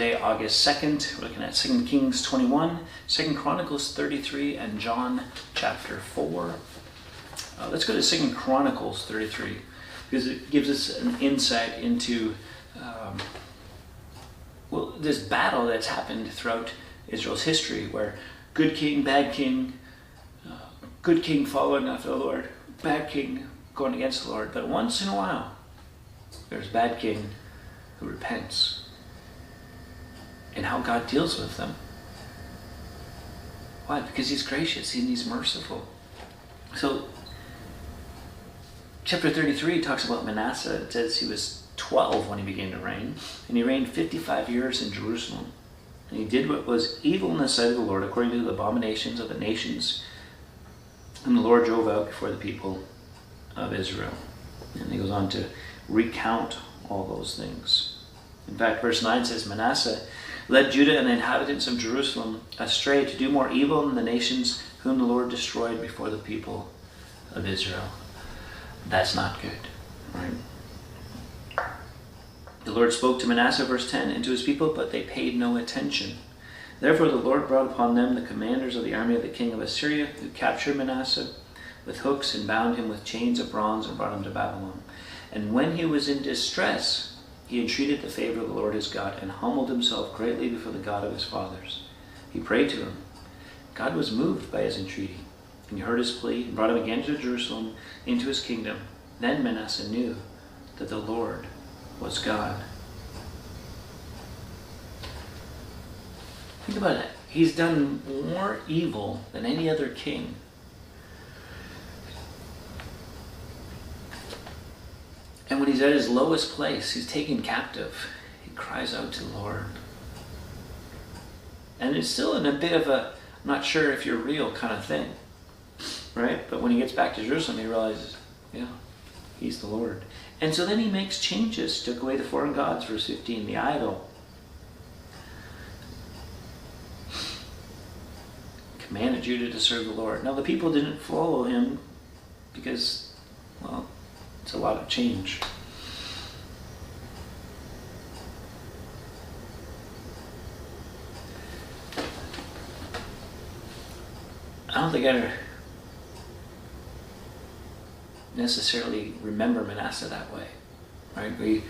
today, August 2nd. We're looking at 2 Kings 21, 2 Chronicles 33, and John chapter 4. Let's go to 2 Chronicles 33, because it gives us an insight into this battle that's happened throughout Israel's history, where good king, bad king, good king following after the Lord, bad king going against the Lord. But once in a while, there's bad king who repents, and how God deals with them. Why? Because he's gracious and he's merciful. So, chapter 33 talks about Manasseh. It says he was 12 when he began to reign, and he reigned 55 years in Jerusalem. And he did what was evil in the sight of the Lord, according to the abominations of the nations whom the Lord drove out before the people of Israel. And he goes on to recount all those things. In fact, verse 9 says, Manasseh led Judah and the inhabitants of Jerusalem astray to do more evil than the nations whom the Lord destroyed before the people of Israel. That's not good, right? The Lord spoke to Manasseh, verse 10, and to his people, but they paid no attention. Therefore the Lord brought upon them the commanders of the army of the king of Assyria, who captured Manasseh with hooks and bound him with chains of bronze and brought him to Babylon. And when he was in distress, he entreated the favor of the Lord his God and humbled himself greatly before the God of his fathers. He prayed to him. God was moved by his entreaty, and he heard his plea and brought him again to Jerusalem into his kingdom. Then Manasseh knew that the Lord was God. Think about it. He's done more evil than any other king. And when he's at his lowest place, he's taken captive. He cries out to the Lord. And it's still in a bit of a not sure if you're real kind of thing, right? But when he gets back to Jerusalem, he realizes, yeah, he's the Lord. And so then he makes changes, took away the foreign gods, verse 15, the idol. Commanded Judah to serve the Lord. Now the people didn't follow him because, well, it's a lot of change. I don't think I necessarily remember Manasseh that way, right? We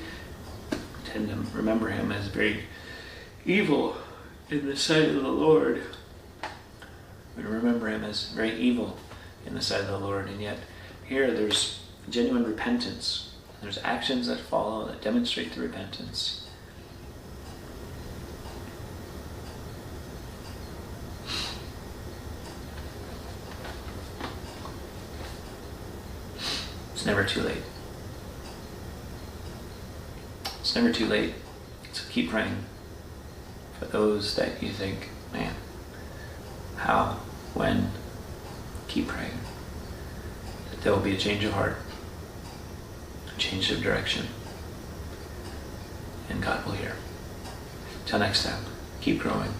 tend to remember him as very evil in the sight of the Lord. We remember him as very evil in the sight of the Lord, and yet here there's genuine repentance. There's actions that follow that demonstrate the repentance. It's never too late. It's never too late. So keep praying for those that you think, man, how, when, keep praying that there will be a change of heart, a change of direction, and God will hear. Till next time, keep growing.